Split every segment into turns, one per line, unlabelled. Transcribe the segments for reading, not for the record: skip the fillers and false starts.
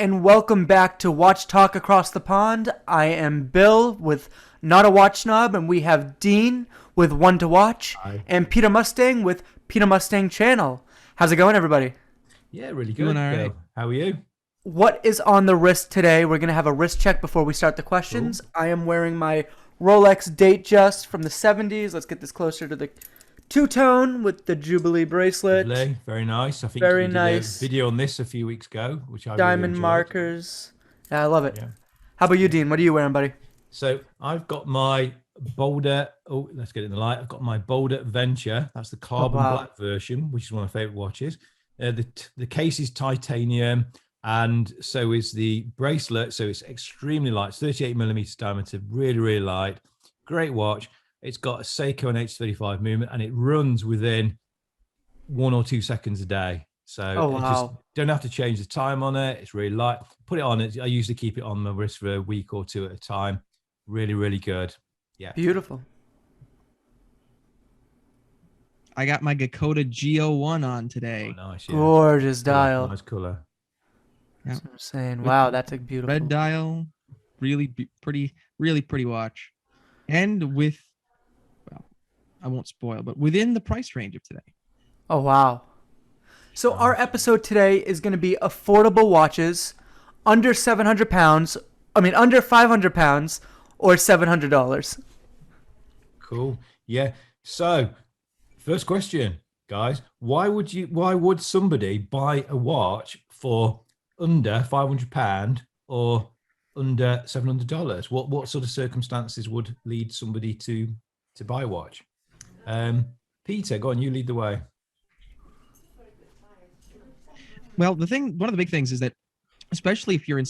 and welcome back to Watch Talk Across the Pond. I am Bill with Not a Watch Snob, and we have Dean with One to Watch,
Hi.
and Peter Mustang with Peter Mustang Channel. How's it going, everybody?
Yeah, really good.
Doing all right.
Bill. How are you?
What is on the wrist today? We're going to have a wrist check before we start the questions.
Cool.
I am wearing my Rolex Datejust from the 70s. Let's get this closer to the two-tone with the Jubilee bracelet.
Lovely. Very nice. I think
Very
you did
nice.
a video on this a few weeks ago, which I
Diamond
really enjoyed.
markers. Yeah, I love it.
Yeah.
How about you, Dean? What are you wearing, buddy?
So I've got my Boulder. Oh, let's get it in the light. I've got my Boulder Venture. That's the carbon black version, which is one of my favorite watches. The case is titanium, and so is the bracelet. So it's extremely light. It's 38 millimeters diameter. Really, really light. Great watch. It's got a Seiko and H35 movement, and it runs within 1 or 2 seconds a day. So just don't have to change the time on it. It's really light. Put it on it. I usually keep it on my wrist for a week or two at a time. Really, really good. Yeah.
Beautiful.
I got my Dakota G01 on today.
Oh, nice. Yeah.
Gorgeous dial.
Nice color.
That's what I'm saying. Wow, that's a beautiful.
Red dial, really pretty watch. And with, well, I won't spoil, but within the price range of today.
Oh, wow. So our episode today is going to be affordable watches under 700 pounds. I mean, under 500 pounds or $700.
Cool. Yeah. So first question, guys, why would somebody buy a watch for under £500 or under $700? What sort of circumstances would lead somebody to buy a watch? Peter, go on, you lead the way.
Well, one of the big things is that, especially if you don't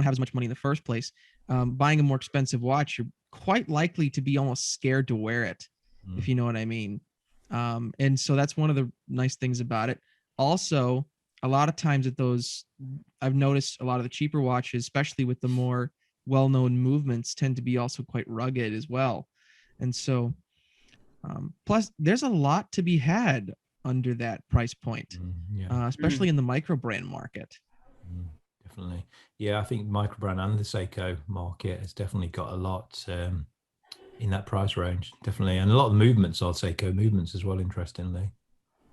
have as much money in the first place, buying a more expensive watch, you're quite likely to be almost scared to wear it, if you know what I mean. And so that's one of the nice things about it. Also, a lot of times I've noticed a lot of the cheaper watches, especially with the more well-known movements, tend to be also quite rugged as well. And so, plus there's a lot to be had under that price point, especially in the micro brand market.
Definitely. Yeah, I think micro brand and the Seiko market has definitely got a lot in that price range. Definitely. And a lot of the movements are Seiko movements as well, interestingly.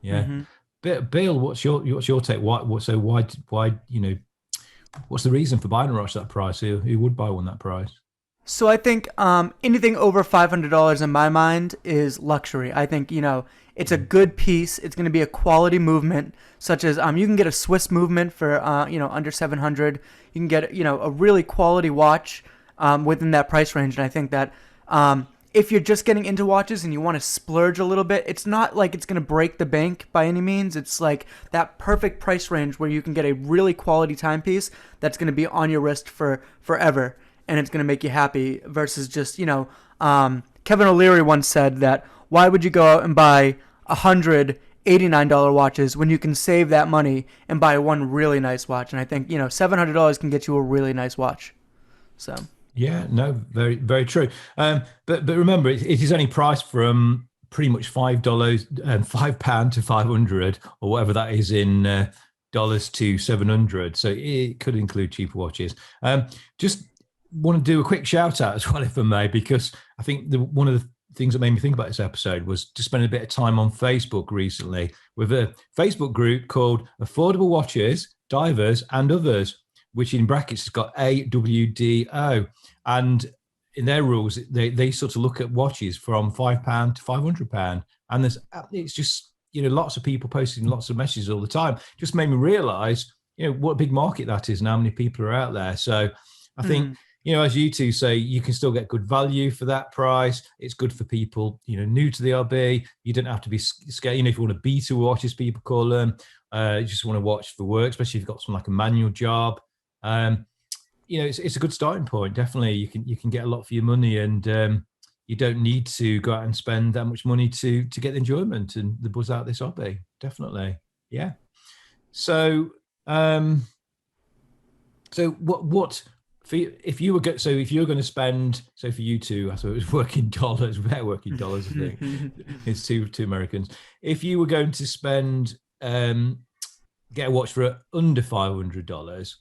Yeah. Mm-hmm. Bill, what's your take? Why, what's the reason for buying a watch that price? Who would buy one that price?
So I think anything over $500 in my mind is luxury. I think, it's a good piece. It's going to be a quality movement, such as you can get a Swiss movement for, under 700. You can get, a really quality watch within that price range. And I think that if you're just getting into watches and you want to splurge a little bit, it's not like it's going to break the bank by any means. It's like that perfect price range where you can get a really quality timepiece that's going to be on your wrist for forever. And it's going to make you happy versus just, Kevin O'Leary once said that, why would you go out and buy $189 watches when you can save that money and buy one really nice watch? And I think, $700 can get you a really nice watch. So.
Yeah, no, very, very true. But remember, it is only priced from pretty much $5 and £5 to 500 or whatever that is in dollars to 700. So it could include cheaper watches. Just want to do a quick shout out as well, if I may, because I think one of the things that made me think about this episode was to spend a bit of time on Facebook recently with a Facebook group called Affordable Watches, Divers and Others, which in brackets has got AWDO. And in their rules, they sort of look at watches from £5 to £500. And it's just, lots of people posting lots of messages all the time. Just made me realize, what a big market that is and how many people are out there. So I think, as you two say, you can still get good value for that price. It's good for people, new to the hobby. You don't have to be scared. If you want to beta watch, as people call them, you just want to watch for work, especially if you've got something like a manual job. It's a good starting point. Definitely, you can get a lot for your money, and you don't need to go out and spend that much money to get the enjoyment and the buzz out of this hobby. Definitely, yeah. So, what? If you were going to spend, so for you two, I thought it was working dollars. We're working dollars, I think. It's two Americans. If you were going to spend get a watch for under $500,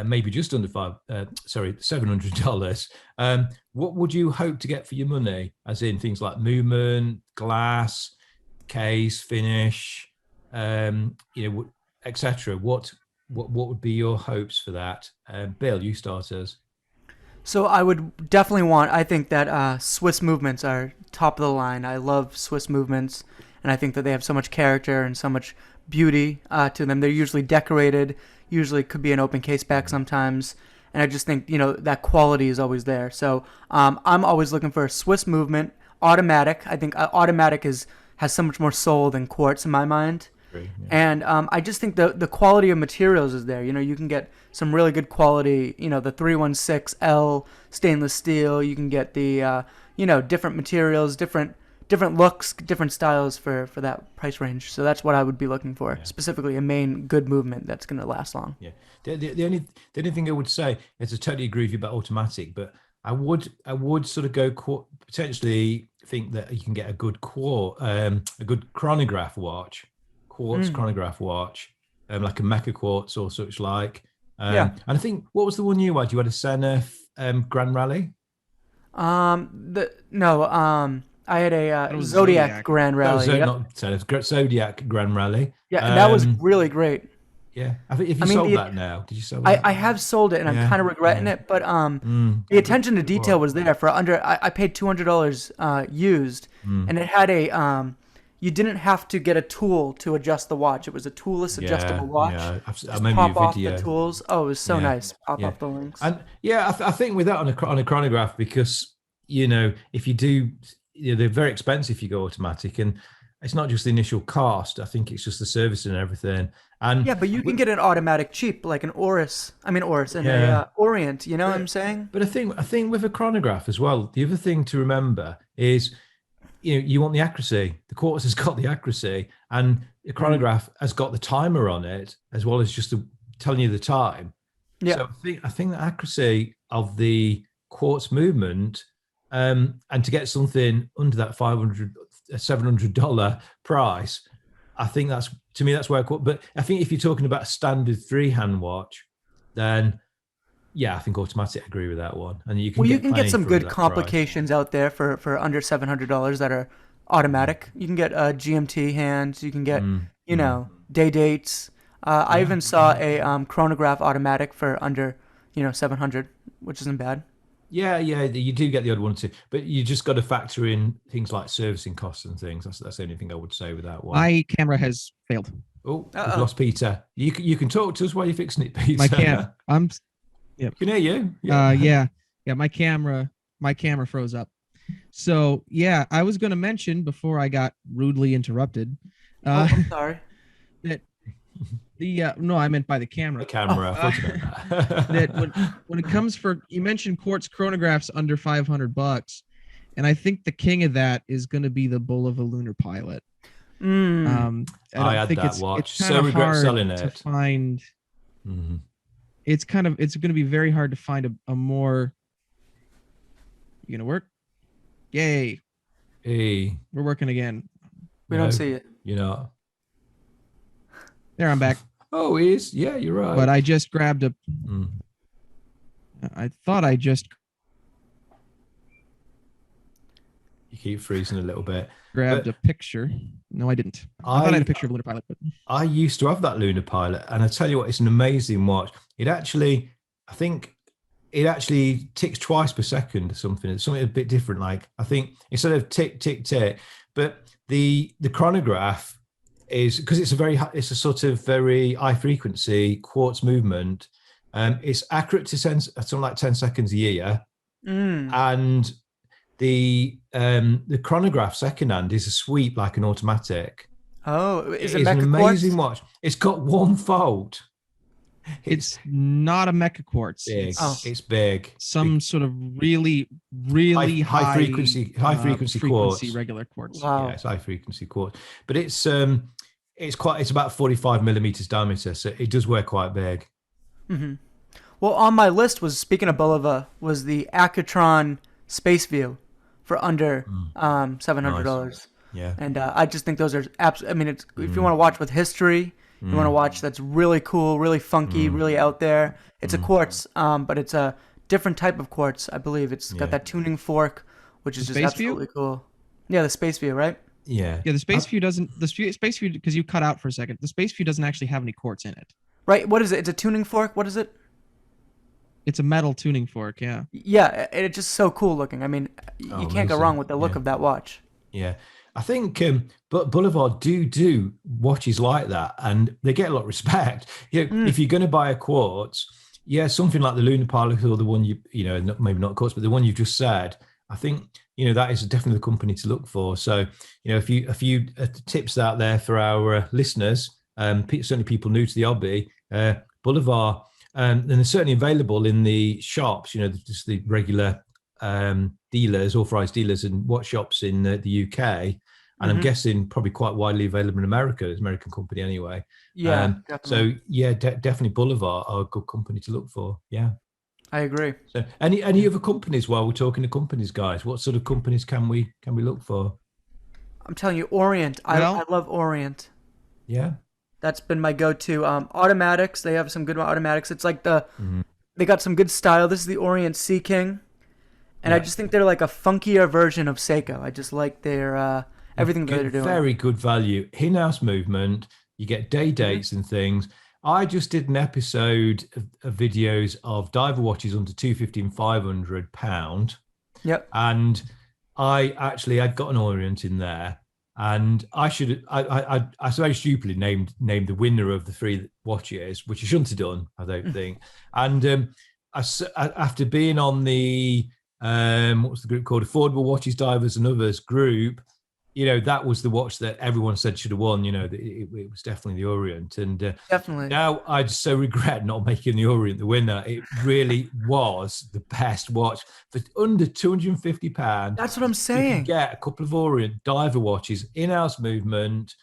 maybe just under $700. What would you hope to get for your money? As in things like movement, glass, case, finish, etc. What would be your hopes for that? Bill, you start us.
So I would definitely want. I think that Swiss movements are top of the line. I love Swiss movements, and I think that they have so much character and so much beauty to them. They're usually decorated. Usually could be an open case back sometimes, and I just think that quality is always there. So I'm always looking for a Swiss movement automatic. I think automatic has so much more soul than quartz in my mind.
Agree, yeah.
And I just think the quality of materials is there. You can get some really good quality, the 316L stainless steel. You can get the, different materials, different looks, different styles for that price range. So that's what I would be looking for,
Yeah.
specifically a main good movement that's going to last long.
Yeah. The only thing I would say is I totally agree with you about automatic, but I would sort of go potentially think that you can get a good chronograph watch, quartz chronograph watch, like a Mecha Quartz or such like.
Yeah.
And I think what was the one you had? You had a Senef Grand Rally.
I had a
That was
Zodiac
Zodiac.
Grand Rally. Yep.
Not Senef, Zodiac Grand Rally.
Yeah, and that was really great.
Yeah, I think if you
I mean,
sold that now, did you sell
I,
that?
I have sold it and I'm
Yeah,
kind of regretting
yeah.
it, but the attention to detail was there for under. I paid $200 used, and it had a you didn't have to get a tool to adjust the watch. It was a toolless adjustable watch.
Yeah, I
Just
remember
pop
your
off
video.
the tools. Oh, it was so
Yeah,
nice. Pop
yeah.
off the links.
And yeah, I think with that on a chronograph, because if you do, they're very expensive if you go automatic, and it's not just the initial cost. I think it's just the servicing and everything. And
Yeah, but you can get an automatic cheap, like an Oris. I mean Oris and
Yeah.
a Orient. You know what I'm saying?
But I think with a chronograph as well, the other thing to remember is, you want the accuracy. The quartz has got the accuracy, and the chronograph has got the timer on it as well as just telling you the time.
Yeah.
So I think the accuracy of the quartz movement, and to get something under that $700 price, I think that's where. But I think if you're talking about a standard 3-hand watch, then yeah, I think automatic. I agree with that one. And you can
Well, you
get
can get
plenty
some
for
good
that price.
complications out there for under $700 that are automatic. You can get GMT hands. You can get day dates. I even saw a chronograph automatic for under 700, which isn't bad.
Yeah, you do get the odd one too, but you just got to factor in things like servicing costs and things. That's the only thing I would say with that one.
My camera has failed.
We've lost Peter. You can talk to us while you're fixing it, Peter. Can hear you.
Yeah. My camera froze up. So yeah, I was going to mention before I got rudely interrupted.
I'm sorry.
That no, I meant by the camera.
The camera.
That when it comes you mentioned quartz chronographs under $500, and I think the king of that is going to be the Bull of a Lunar Pilot.
I had that watch. So regret selling it.
To find. Mm-hmm. It's going to be very hard to find a more. You gonna work? Yay!
Hey,
we're working again.
We don't see it.
There, I'm back.
Oh, he is. Yeah, you're right.
But I just grabbed a. I thought I just.
You keep freezing a little bit.
Grabbed a picture. No, I didn't. I thought I had a picture of Lunar Pilot, but
I used to have that Lunar Pilot, and I tell you what, it's an amazing watch. I think it actually ticks twice per second or something. It's something a bit different. Like, I think instead of tick, tick, tick, but the chronograph is, because it's a sort of very high frequency quartz movement. It's accurate to something like 10 seconds a year. And the chronograph secondhand is a sweep like an automatic.
Oh, is it
It's an amazing
quartz?
watch. It's got one fault.
it's not a Mecha Quartz.
Big.
It's
big.
some sort of really
high frequency quartz.
regular quartz.
Wow.
Yeah, it's high frequency quartz, but it's about 45 millimeters diameter, so it does wear quite big.
Mm-hmm. Well, on my list was, speaking of Bulova, was the Accutron Space View for under $700.
Nice. Yeah.
And I just think those are absolutely. I mean, if you want to watch with history, You want a watch that's really cool, really funky, really out there. It's a quartz, but it's a different type of quartz. I believe it's got that tuning fork, which is just absolutely cool. Yeah, the Space View, right?
Yeah.
Yeah, the Space View doesn't. The Space View, because you cut out for a second. The Space View doesn't actually have any quartz in it.
Right. What is it? It's a tuning fork. What is it?
It's a metal tuning fork. Yeah.
Yeah, it's just so cool looking. I mean, you can't go wrong with the look of that watch.
Yeah. I think but Boulevard do watches like that, and they get a lot of respect. If you're going to buy a quartz, something like the Lunar Pilot or the one maybe not quartz, but the one you've just said, I think that is definitely the company to look for. So a few tips out there for our listeners, certainly people new to the hobby, Boulevard, and they're certainly available in the shops. Just the regular dealers, authorized dealers, and watch shops in the UK. And I'm guessing probably quite widely available in America. It's an American company anyway.
Yeah, definitely.
So definitely Boulevard are a good company to look for. Yeah,
I agree.
So any other companies, while we're talking to companies, guys? What sort of companies can we look for?
I'm telling you, Orient. I love Orient.
Yeah,
that's been my go-to. Automatics. They have some good automatics. It's like they got some good style. This is the Orient Sea King, and I just think they're like a funkier version of Seiko. I just like their everything that they're doing.
Very good value. In-house movement. You get day dates and things. I just did an episode of videos of diver watches under £250 and £500.
Yep.
And I'd got an Orient in there, and I very stupidly named the winner of the 3 watches, which I shouldn't have done, I don't think. And after being on the what was the group called, Affordable Watches, Divers and Others group, that was the watch that everyone said should have won. It was definitely the Orient. And
definitely.
Now I just so regret not making the Orient the winner. It really was the best watch for under £250.
That's what I'm saying.
You can get a couple of Orient diver watches, in-house movement,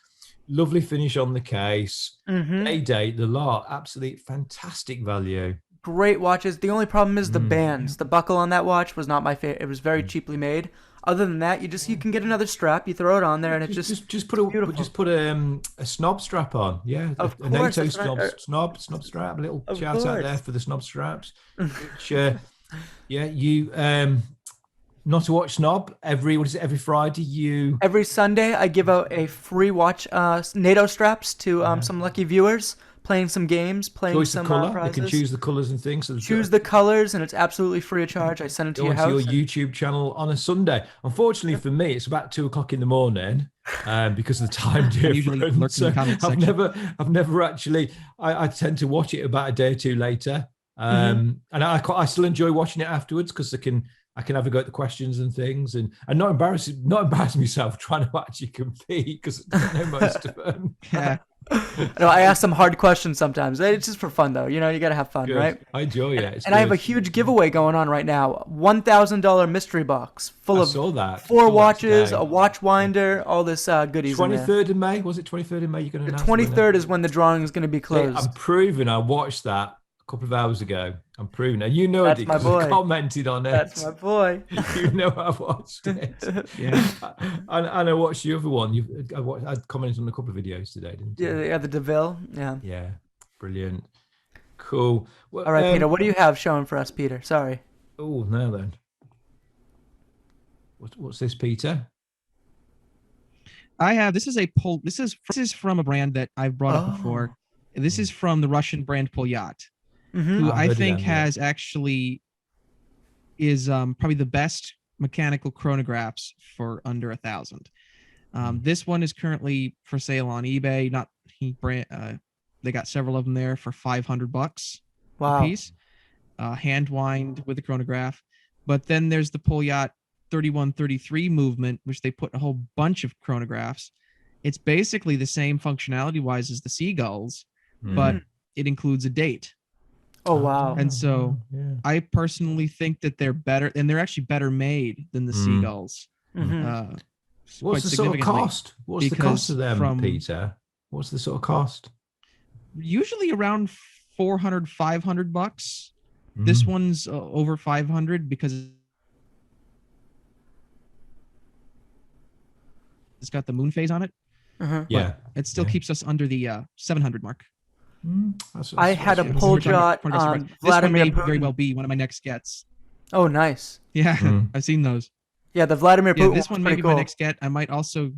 lovely finish on the case, day date, the lot, absolutely fantastic value.
Great watches. The only problem is the bands. The buckle on that watch was not my favorite. It was very cheaply made. Other than that, you can get another strap. You throw it on there, and it's just put
a Snob strap on. Yeah, a NATO Snob strap. A little shout out there for the Snob straps. Which, you not to watch Snob every Friday.
Every Sunday I give out a free watch NATO straps to some lucky viewers. Playing some games, playing some prizes.
They can choose the colors and things. So
choose the colors, and it's absolutely free of charge. I send it to your house.
Go to your YouTube channel on a Sunday. Unfortunately for me, it's about 2:00 in the morning because of the time difference. So I've never actually. I tend to watch it about a day or two later, and I still enjoy watching it afterwards because I can have a go at the questions and things, and not embarrass myself trying to actually compete because I know most of them.
Yeah. No, I ask some hard questions sometimes. It's just for fun, though. You got to have fun, right?
I enjoy it.
And I have a huge giveaway going on right now. $1,000 mystery box full of 4 watches, a watch winder, all this goodies.
23rd of May? Was it 23rd of May? You're going to
announce 23rd is when the drawing is going to be closed.
I'm proving. I watched that a couple of hours ago. I'm proving it. You know
That's
it
my boy.
I commented on it.
That's my boy.
You know I watched it.
Yeah.
And I watched the other one. I commented on a couple of videos today, didn't you?
Yeah, the DeVille. Yeah.
Yeah. Brilliant. Cool.
Well, all right, Peter. What do you have showing for us, Peter? Sorry.
Oh, now then. What's this, Peter?
I have. This is from a brand that I've brought up before. This is from the Russian brand Polyat. Who I think has actually is probably the best mechanical chronographs for under $1,000. This one is currently for sale on eBay. They got several of them there for $500 a piece. Hand wind with the chronograph. But then there's the Polyat 3133 movement, which they put a whole bunch of chronographs. It's basically the same functionality wise as the Seagulls, but it includes a date.
Oh, wow.
And so I personally think that they're better, and they're actually better made than the Seagulls.
What's the sort of cost? What's the cost of them, Peter? What's the sort of cost?
Usually around $400, $500. This one's over 500 because it's got the moon phase on it.
Yeah.
It still
Yeah.
keeps us under the 700 mark.
I had a
Yeah,
Poljot
this one
Vladimir
may very
Putin.
well be one of my next gets.
Oh, nice.
Yeah, I've seen those.
Yeah, the Vladimir
Yeah,
Putin
this
one's
one may
pretty
be my
cool.
next get. I might also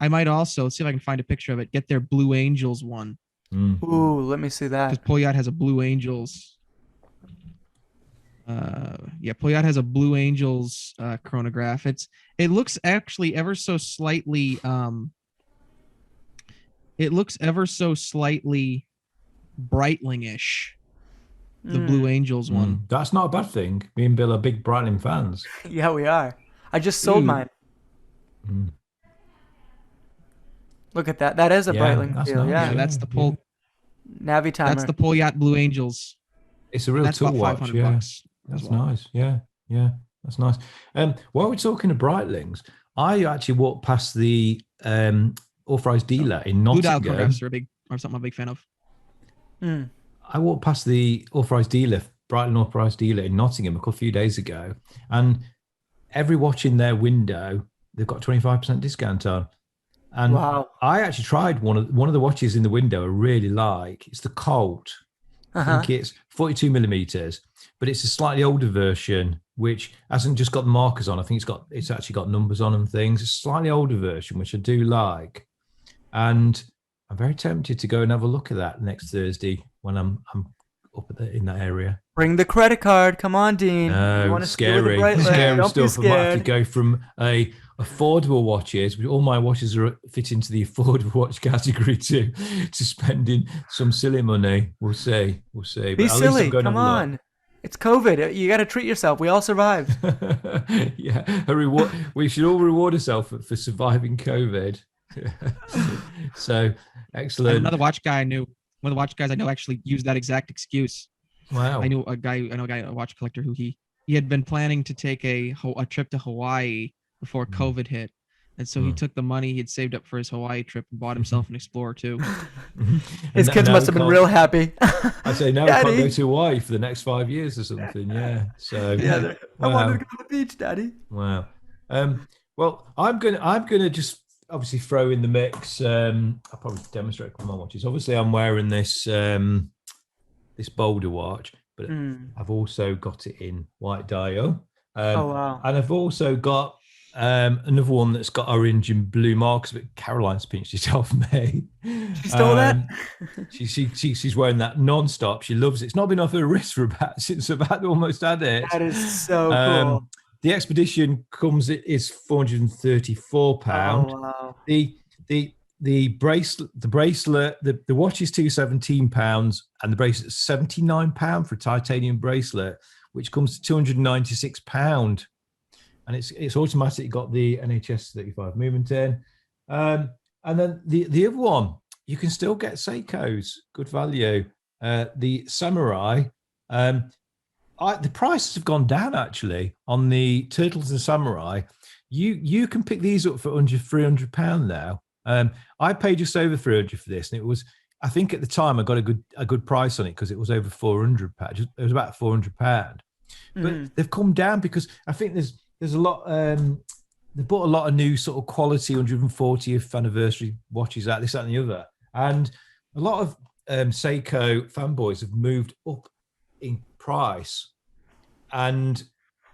see if I can find a picture of it. Get their Blue Angels one.
Ooh, let me see
Because
that.
Poljot has a Blue Angels. Poljot has a Blue Angels chronograph. It looks actually ever so slightly Breitling-ish. The Blue Angels one.
That's not a bad thing. Me and Bill are big Breitling fans.
Yeah, we are. I just sold mine. Look at that. That is a Breitling
that's
seal.
nice.
Yeah.
Yeah, that's the Pol.
Navi timer.
That's the Poljot Blue Angels.
It's a real
That's
tool
about
watch.
500
Yeah,
bucks.
that's nice. Yeah, that's nice. While we're talking of Breitlings, I actually walked past the authorized dealer in
Blue dial
Nottingham.
chronographs are something I'm a big fan of.
I walked past the authorized dealer, Breitling authorized dealer in Nottingham a few days ago, and every watch in their window, they've got 25% discount on. And
wow.
I actually tried one of the watches in the window I really like. It's the Colt. I think it's 42 millimeters, but it's a slightly older version, which hasn't just got the markers on. I think it's actually got numbers on and things. It's a slightly older version, which I do like. And I'm very tempted to go and have a look at that next Thursday when I'm up in that area.
Bring the credit card. Come on, Dean. You want to
Scary
Don't
stuff. I
be
might have to
scared.
go from affordable watches, all my watches fit into the affordable watch category, to spending some silly money. We'll see.
Be silly. Come on. It's COVID. You got to treat yourself. We all survived.
Yeah, we should all reward ourselves for surviving COVID. So excellent.
Another watch guy I knew. One of the watch guys I know actually used that exact excuse.
Wow.
I know a guy, a watch collector who he had been planning to take a trip to Hawaii before COVID hit. And so he took the money he had saved up for his Hawaii trip and bought himself an Explorer too.
His kids must have been real happy.
I say now he can't go to Hawaii for the next 5 years or something. Yeah. So
yeah, I wanted to go to the beach, Daddy.
Wow. Well, I'm gonna just obviously throw in the mix. I'll probably demonstrate with my watches. Obviously, I'm wearing this this Boulder watch, but I've also got it in white dial.
Oh wow!
And I've also got another one that's got orange and blue marks, but Caroline's pinched it off me.
She stole that?
She's wearing that non-stop. She loves it. It's not been off her wrist for since I've almost had it.
That is so cool.
The Expedition is £434.
Oh wow!
The bracelet, the watch is £217, and the bracelet is £79 for a titanium bracelet, which comes to £296. And it's automatically got the NHS 35 movement in. And then the other one, you can still get Seiko's, good value. The Samurai, the prices have gone down actually on the Turtles and Samurai. You can pick these up for under £300 now. I paid just over £300 for this, and it was, I think at the time I got a good price on it because it was over £400. It was about £400. But they've come down because I think there's a lot. They bought a lot of new sort of quality 140th anniversary watches out, this, that, and the other, and a lot of Seiko fanboys have moved up in price, and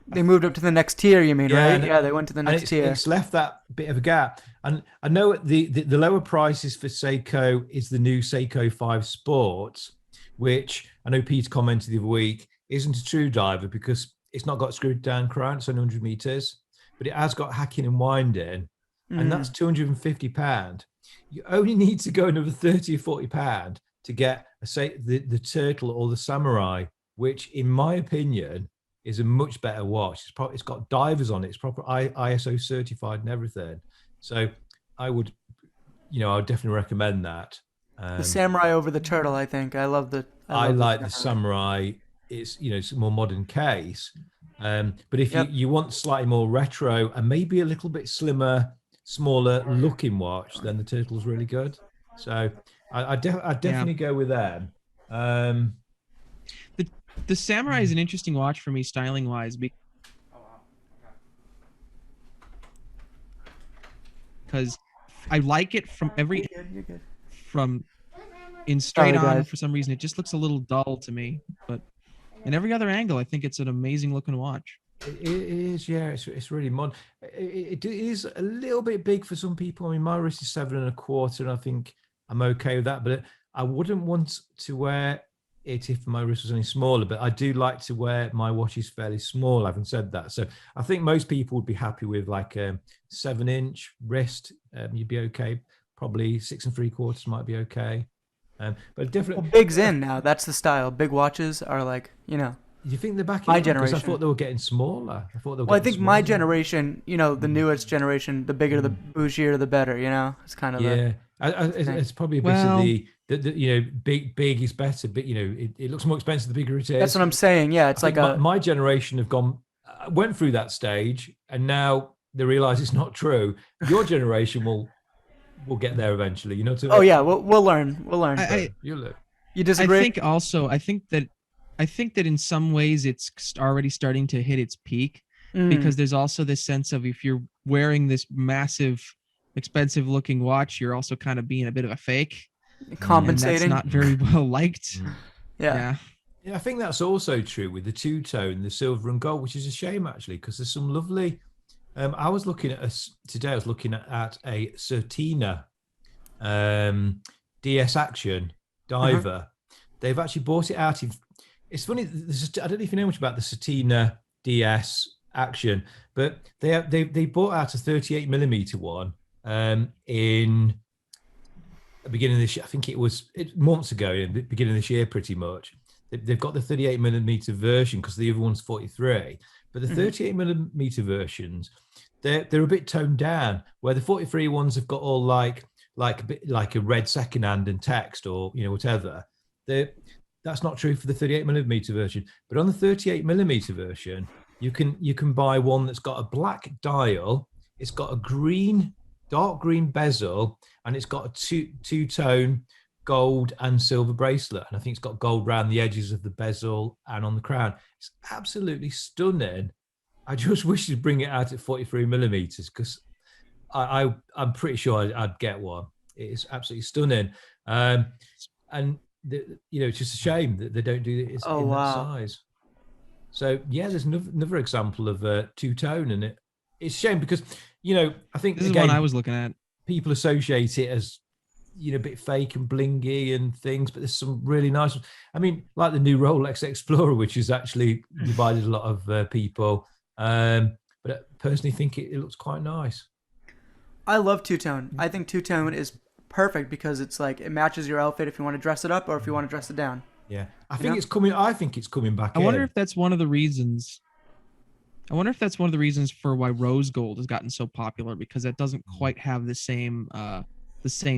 they moved up to the next tier. You mean,
yeah,
right? Yeah, they went to the next tier.
It's left that bit of a gap, and I know the lower prices for Seiko is the new Seiko 5 Sports, which I know Peter commented the other week isn't a true diver because it's not got screwed down crown, it's only 100 meters, but it has got hacking and winding, and that's £250. You only need to go another £30 or £40 to get the Turtle or the Samurai, which, in my opinion, is a much better watch. It's got divers on it. It's proper ISO certified and everything. So I would definitely recommend that.
The Samurai over the Turtle, I think. I
like the Samurai. It's a more modern case. But if you want slightly more retro and maybe a little bit slimmer, smaller looking watch, then the Turtle's really good. So I'd definitely go with them.
The Samurai is an interesting watch for me styling wise because I like it from every
You're good.
from in straight
Sorry,
on.
guys.
For some reason, it just looks a little dull to me. But in every other angle, I think it's an amazing looking watch.
It is, yeah. It's really modern. It is a little bit big for some people. I mean, my wrist is 7.25, and I think I'm okay with that. But I wouldn't want to wear it if my wrist was any smaller. But I do like to wear my watches fairly small. Having said that, so I think most people would be happy with like a 7-inch wrist. You'd be okay. Probably 6.75 might be okay. But definitely,
Well, big's in now. That's the style. Big watches are like, you know.
do you think they're back
My
in? Because I
generation.
thought they were getting smaller. I thought they were
Well, I
getting
think my
smaller.
generation, you know, the newest generation, the bigger, the bougier, the better. You know, it's kind of the.
Yeah, it's probably a bit of
Well-
the you know, big is better, but you know, it looks more expensive the bigger it is.
That's what I'm saying. Yeah, it's
I
like
think
a.
my generation have went through that stage, and now they realize it's not true. Your generation will get there eventually. You know.
Oh yeah, we'll learn. We'll learn.
You look.
You disagree?
I think that in some ways it's already starting to hit its peak
Mm.
because there's also this sense of if you're wearing this massive, expensive looking watch, you're also kind of being a bit of a fake.
Compensating.
And that's not very well liked.
Yeah.
Yeah, I think that's also true with the two-tone, the silver and gold, which is a shame actually, because there's some lovely. I was looking at today. I was looking at a Certina DS Action diver. They've actually bought it out in. It's funny. I don't know if you know much about the Certina DS Action, but they bought out a 38mm one in the beginning of this year. I think it was months ago, in the beginning of this year, pretty much. They've got the 38mm version because the other one's 43. But the 38mm versions, they're a bit toned down. Where the 43 ones have got all like a bit like a red secondhand and text or whatever. That's not true for the 38mm version. But on the 38mm version, you can buy one that's got a black dial. It's got a dark green bezel, and it's got a two-tone gold and silver bracelet. And I think it's got gold around the edges of the bezel and on the crown. It's absolutely stunning. I just wish you'd bring it out at 43mm because I'm pretty sure I'd get one. It's absolutely stunning. And it's just a shame that they don't do it in that size. So yeah, there's another example of two-tone, and it's a shame because I think
this is one I was looking at.
People associate it as a bit fake and blingy and things, but there's some really nice ones. I mean, like the new Rolex Explorer, which has actually divided a lot of people. But I personally think it looks quite nice.
I love two-tone. I think two-tone is perfect because it's like it matches your outfit if you want to dress it up or if you want to dress it down.
Yeah, I think it's coming back.
I wonder if that's one of the reasons. I wonder if that's one of the reasons for why rose gold has gotten so popular, because it doesn't quite have the same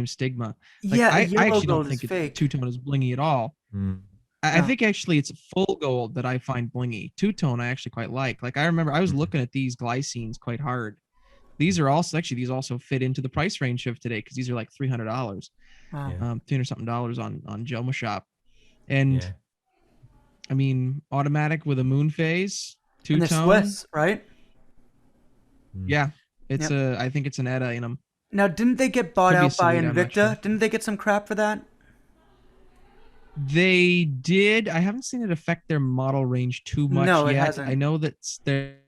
stigma. Like,
Yeah,
I
yellow
actually
gold
don't
is
think
fake.
two-tone is blingy at all. I think actually it's full gold that I find blingy. Two-tone I actually quite like. Like I remember I was looking at these glycines quite hard. These also fit into the price range of today because these are like $300,
Wow.
$300 something on Joma Shop, and I mean automatic with a moon phase,
And they're
two-tone.
Swiss, right?
Yeah, it's I think it's an ETA in them.
Now, didn't they get bought
Could be a
out by
Salida, I'm not
Invicta?
sure.
Didn't they get some crap for that?
They did. I haven't seen it affect their model range too much
No, it
yet.
hasn't.
I know that they're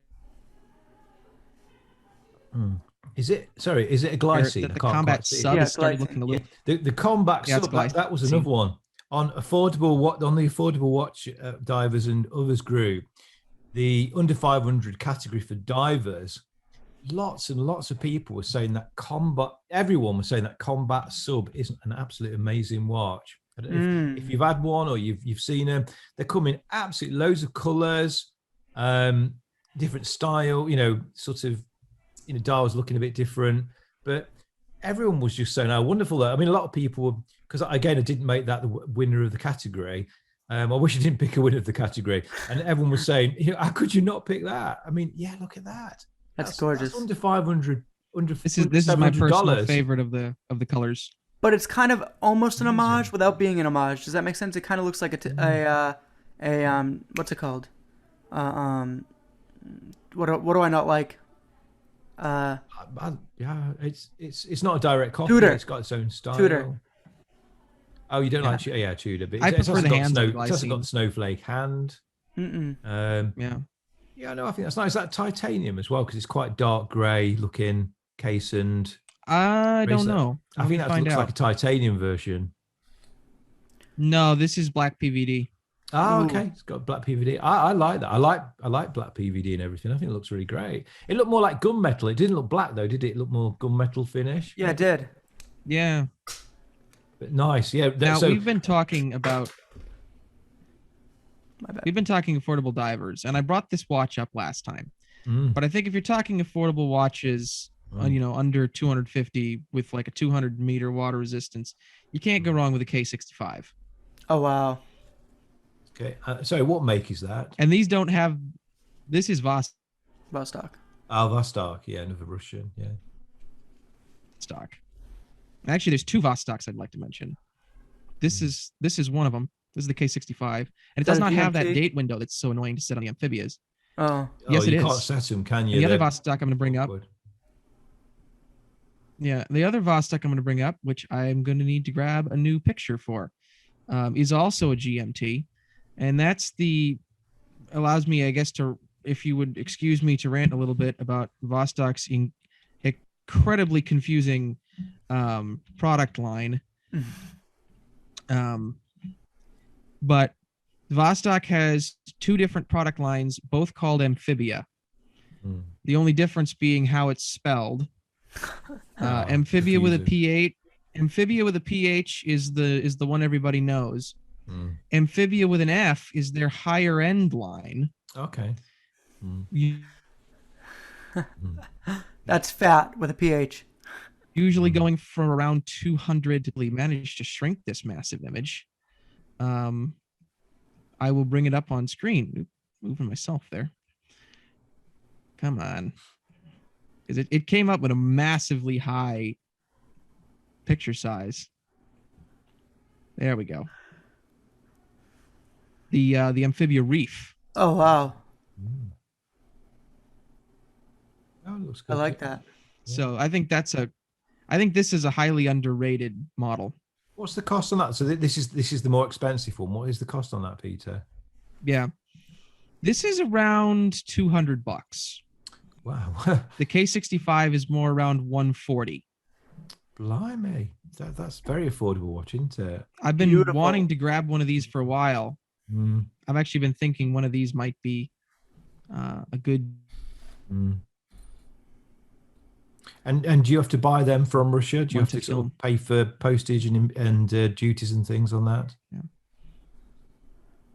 Is it a glycine?
that
I
the
can't
combat
quite see it.
sub
Yeah,
has started
glycine.
looking a little.
The combat
Yeah, it's
sub, that was
glycine.
another one on the affordable watch divers and others group. The under 500 category for divers, lots and lots of people were saying that everyone was saying that combat sub isn't an absolute amazing watch. I don't know if you've had one or you've seen them. They come in absolutely loads of colors, different style, sort of, dials looking a bit different, but everyone was just saying how wonderful that. I mean, a lot of people were, because again, I didn't make that the winner of the category. I wish I didn't pick a winner of the category. And everyone was saying, how could you not pick that? I mean, yeah, look at that.
That's gorgeous.
That's under 500.
This is my personal
$700.
favorite of the colors.
But it's kind of almost an homage without being an homage. Does that make sense? It kind of looks like what's it called? What do I not like?
Yeah, it's not a direct copy.
Tudor.
It's got its own style.
Tudor.
Oh, you don't
Yeah.
like Tudor, but
I
it's
prefer
also
the
got
hands on
it's also got
glycine.
the snowflake hand.
Mm-mm.
Yeah.
Yeah, no, I think that's nice. That titanium as well because it's quite dark grey looking case and
I don't
bracelet.
know.
I
Let me
think that
find
looks like
out.
a titanium version.
No, this is black PVD.
Oh,
Ooh.
okay. It's got black PVD. I like that. I like black PVD and everything. I think it looks really great. It looked more like gunmetal. It didn't look black though, did it? It looked more gunmetal finish.
Yeah, it did.
Yeah.
But nice. Yeah.
Now
So
we've been talking about
My bad.
affordable divers, and I brought this watch up last time. But I think if you're talking affordable watches, under 250 with like a 200-meter water resistance, you can't go wrong with a K65.
Oh wow.
okay. So what make is that?
And these don't have. This is Vostok.
Vostok. Yeah, another Russian. Yeah.
Actually, there's two Vostoks I'd like to mention. This is one of them. This is the K65, and it does not have that date window that's so annoying to set on the Amphibias.
Oh.
Yes, it
you
is.
can't set them, can you?
And the other Vostok I'm going to bring up.
Awkward.
Yeah, the other Vostok I'm going to bring up, which I'm going to need to grab a new picture for, is also a GMT, and that's allows me, I guess, to, if you would excuse me, to rant a little bit about Vostok's incredibly confusing product line. But Vostok has two different product lines, both called Amphibia. The only difference being how it's spelled. Amphibia with a PH. Amphibia with a PH is the one everybody knows. Amphibia with an F is their higher end line.
Okay.
That's fat with a PH.
Usually going from around 200 to manage to shrink this massive image. I will bring it up on screen. Moving myself there. Come on. It came up with a massively high picture size. There we go. The Amphibia Reef.
Oh wow.
Oh, it looks
I
good.
like that.
So I think this is a highly underrated model.
What's the cost on that? So this is the more expensive one. What is the cost on that, Peter?
Yeah. This is around $200.
Wow.
The K65 is more around 140.
Blimey. That's very affordable watch, isn't it?
I've been
Beautiful.
wanting to grab one of these for a while. I've actually been thinking one of these might be a good.
And do you have to buy them from Russia? Do you
One
have to
to
sort of pay for postage and duties and things on that?
Yeah.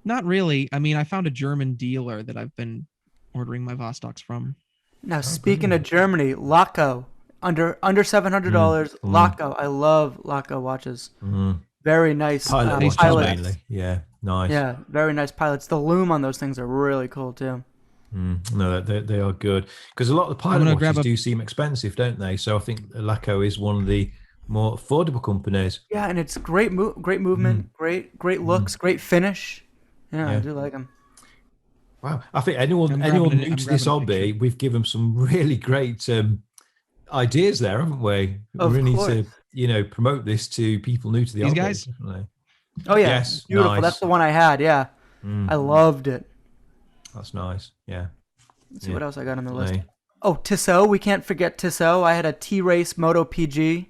Not really. I mean, I found a German dealer that I've been ordering my Vostoks from.
Now speaking of Germany, Laco, under $700. Laco, I love Laco watches. Very nice
Pilot watches
pilots.
mainly. Yeah, nice.
Yeah, very nice pilots. The loom on those things are really cool too.
No, they are good because a lot of the pilot watches do seem expensive, don't they? So I think Laco is one of the more affordable companies.
Yeah, and it's great movement, great looks, great finish. Yeah, I do like them.
Wow, I think anyone new to this hobby, we've given some really great ideas there, haven't we?
Of
we really
course.
need to promote this to people new to the
These
hobby.
guys?
Definitely.
Oh yeah,
Yes,
beautiful.
nice.
That's the one I had. Yeah, I loved it.
That's nice. Yeah.
Let's see what else I got on the list.
Right.
Oh, Tissot. We can't forget Tissot. I had a T-Race Moto PG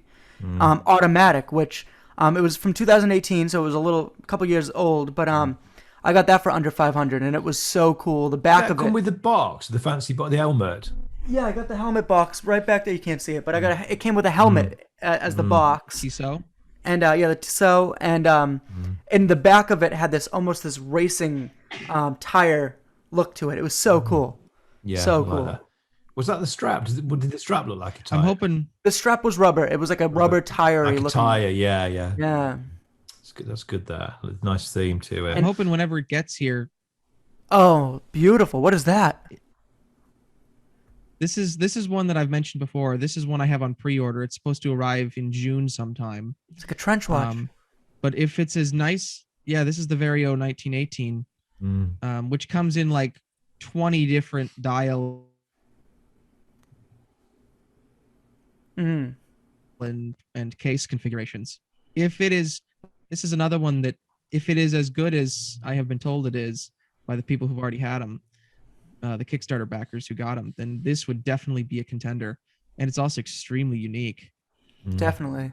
automatic, which it was from 2018, so it was a couple years old. But I got that for under 500, and it was so cool. The back of it
come with the box, the fancy box, the helmet.
Yeah, I got the helmet box right back there. You can't see it, but it came with a helmet as the box.
Tissot.
And the Tissot, and in the back of it had this racing tire look to it. It was so cool.
Yeah,
so
I
cool.
like that. Was that the strap? Did the strap look like a tire?
I'm hoping
The strap was rubber. It was like a rubber tire
like a
looking.
tire. Yeah.
Yeah.
That's good. That's good. There, nice theme to it.
I'm hoping whenever it gets here.
Oh, beautiful! What is that?
This is one that I've mentioned before. This is one I have on pre-order. It's supposed to arrive in June sometime.
It's like a trench watch.
But if it's as nice, yeah, this is the Vario 1918, which comes in like 20 different dial.
Mm.
and case configurations. If it is, this is another one that if it is as good as I have been told it is by the people who've already had them, the Kickstarter backers who got them, then this would definitely be a contender. And it's also extremely unique.
Definitely.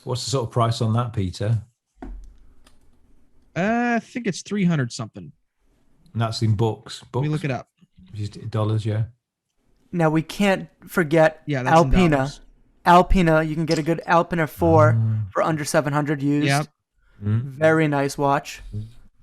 What's the sort of price on that, Peter?
I think it's 300 something.
And that's in books.
Let me look it up.
Just dollars, yeah.
Now we can't forget
Yeah, that's in
Alpina.
dollars.
Alpina, you can get a good Alpina 4 for under 700 used.
Yep.
Very nice watch.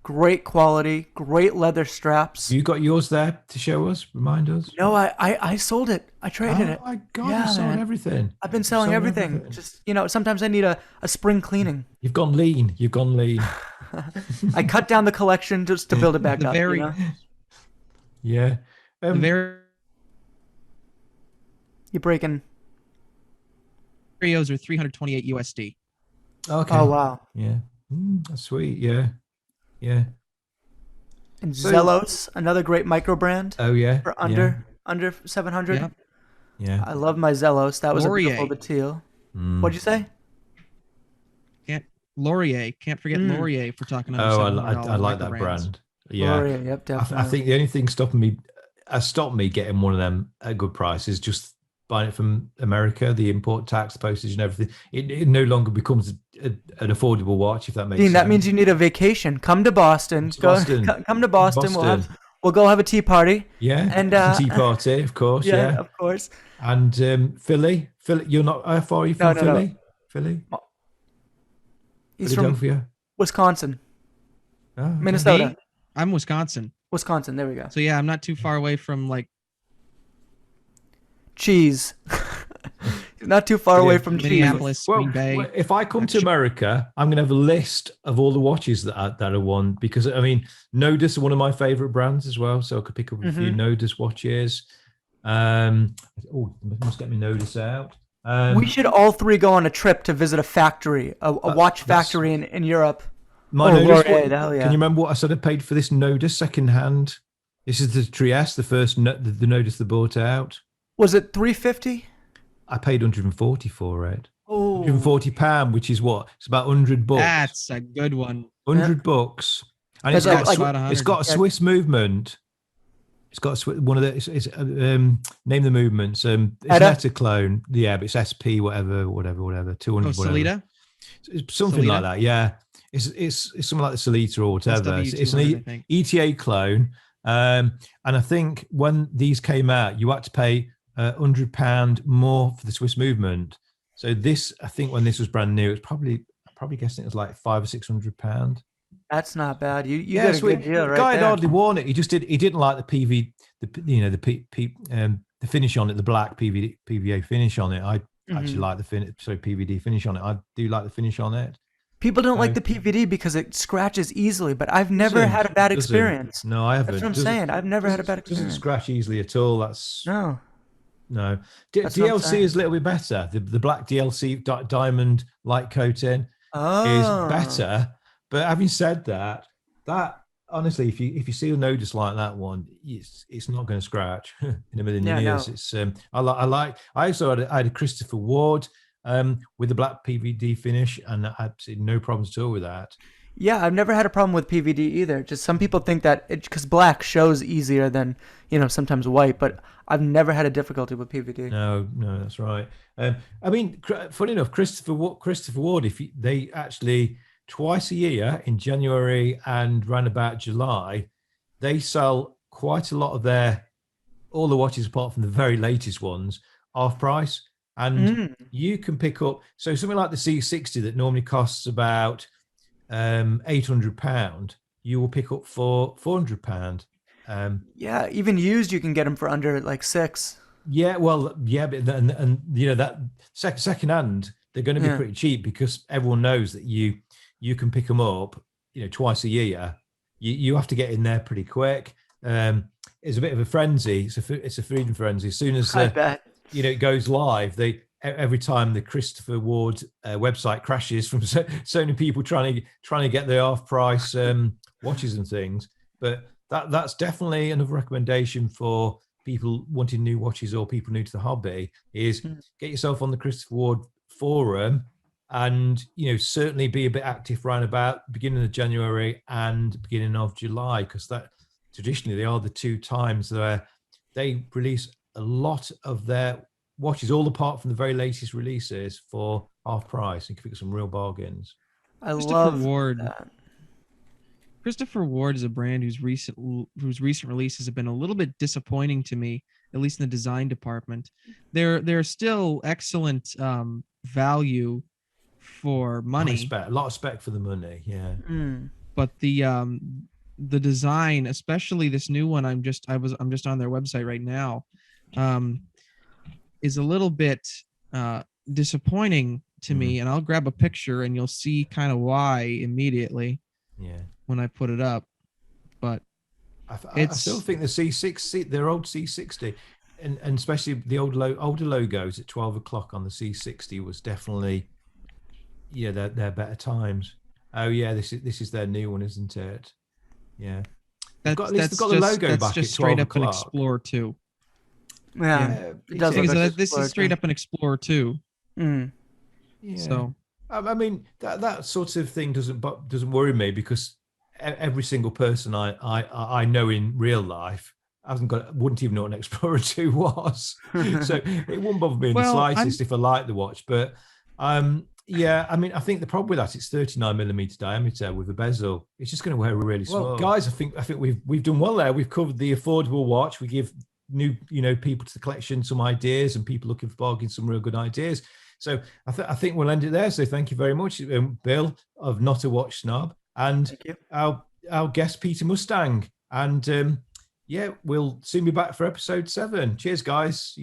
Great quality, great leather straps.
You got yours there to show us? Remind us?
No, I sold it. I traded it.
Oh my God,
Yeah,
you sold
man.
everything.
I've been selling
Sold
everything.
everything.
Just, sometimes I need a spring cleaning.
You've gone lean. You've gone lean.
I cut down the collection just to build it back
The
up.
very-
Yeah.
The very
You're breaking.
Oreos are 328 USD.
Okay.
Oh, wow.
Yeah. That's sweet. Yeah. Yeah.
And
So-
Zelos, another great micro brand
Oh, yeah.
for under 700.
Yep.
Yeah.
I love my Zelos. That was a
Laurier.
beautiful teal.
Mm.
What'd you say?
Laurier. Can't forget Laurier if we're talking about
Oh,
$700
I like
micro
that
brands.
brand. Yeah.
Laurier, yep,
I
definitely.
think the only thing stopped me getting one of them at a good price is just buying it from America, the import tax, postage, and everything. It no longer becomes an affordable watch, if that makes
Dean,
sense.
that means you need a vacation. Come to Boston. Come to Boston. We'll go have a tea party.
Yeah,
And
tea party, of course.
yeah,
Yeah,
of course.
and Philly. You're not. How far are you from
No.
Philly? Philly,
He's from
Philadelphia.
Wisconsin,
Oh, okay.
Minnesota,
Me? I'm Wisconsin.
Wisconsin. There we go.
So yeah, I'm not too far away from like
Cheese. Not too far away from cheese.
Minneapolis, Green Bay.
Well, if I come to America, I'm going to have a list of all the watches that are won, because I mean, Nodus are one of my favorite brands as well, so I could pick up a few Nodus watches. Must get me Nodus out.
We should all three go on a trip to visit a factory, a watch factory in Europe.
My
Oh,
Nodus.
Laurier, hell yeah.
Can you remember what I said I paid for this Nodus second hand? This is the Trieste, the first the Nodus they bought out.
Was it 350?
I paid 140 for it.
Oh,
£140, which is what? It's about 100 bucks.
That's a good one.
100 bucks. And
That's
it's
like
got,
about
it's got a
100.
Swiss movement. It's got one of the, name the movements. It's
Edda?
not a clone. Yeah, but it's SP, whatever, 200,
Oh,
whatever.
Salida?
It's something
Salida?
like that, yeah. It's something like the Salita or whatever. It's an
SW200, I think.
ETA clone. And I think when these came out, you had to pay £100 more for the Swiss movement. So this, I think, when this was brand new, it's probably guessing it was like £500 or £600.
that's not bad. You
Yeah,
got a
sweet.
good deal
The
right
guy had
there.
hardly worn it. He didn't like the PV, the finish on it, the black PVA finish on it. I actually like the PVD finish on it. I do like the finish on it.
People don't like the PVD because it scratches easily, but I've never had a bad
Doesn't.
experience.
No, I haven't.
That's what I'm
Doesn't-
saying. I've never had a bad
Doesn't
experience.
scratch easily at all. That's
No.
no.
That's what I'm
DLC
saying.
is a little bit better. The black DLC diamond light coating
Oh.
is better. But having said that honestly, if you see a Nodus like that one, it's not going to scratch in a million
Yeah,
years.
no.
It's I also had a Christopher Ward with the black PVD finish, and I had absolutely no problems at all with that.
Yeah, I've never had a problem with PVD either. Just some people think that because black shows easier than sometimes white, but I've never had a difficulty with PVD.
No, that's right. I mean, funny enough, Christopher Ward, they actually twice a year in January and round about July, they sell quite a lot of all the watches apart from the very latest ones off price, and you can pick up something like the C60 that normally costs about £800. You will pick up for £400.
Yeah, even used you can get them for under like $6.
Yeah, well, yeah, but that second hand, they're going to be pretty cheap because everyone knows that you can pick them up, twice a year. You have to get in there pretty quick. It's a bit of a frenzy. It's a freedom frenzy. As soon as
I bet.
it goes live, every time the Christopher Ward website crashes from so many people trying to get the off price watches and things. But that's definitely another recommendation for people wanting new watches or people new to the hobby is get yourself on the Christopher Ward forum, and certainly be a bit active around about beginning of January and beginning of July, because that traditionally they are the two times where they release a lot of their watches, all apart from the very latest releases, for half price. You can pick some real bargains.
I
Christopher
love
Ward.
that.
Christopher Ward is a brand whose recent releases have been a little bit disappointing to me, at least in the design department. They're still excellent value for money,
A lot of spec for the money, yeah.
but the design, especially this new one, I'm just on their website right now, is a little bit disappointing to me, and I'll grab a picture and you'll see kind of why immediately.
Yeah.
When I put it up, but
I still think the C6, their old C60, and especially the older logos at 12 o'clock on the C60 was definitely, they're better times. Oh yeah, this is their new one, isn't it? Yeah. They've got the logo back
just
at 12
straight up
o'clock.
an Explorer 2.
Yeah, it does look like
this is straight up an Explorer 2.
Yeah.
So
I mean that sort of thing doesn't worry me, because every single person I know in real life wouldn't even know what an Explorer 2 was. So it wouldn't bother me in the slightest if I like the watch. But I mean, I think the problem with that, it's 39mm diameter with a bezel. It's just going to wear really small. Well, guys, I think we've done well there. We've covered the affordable watch. We give new people to the collection some ideas, and people looking for bargains some real good ideas. So I think we'll end it there. So thank you very much, Bill of Not a Watch Snob, and our guest Peter Mustang. And we'll soon be back for episode 7. Cheers, guys.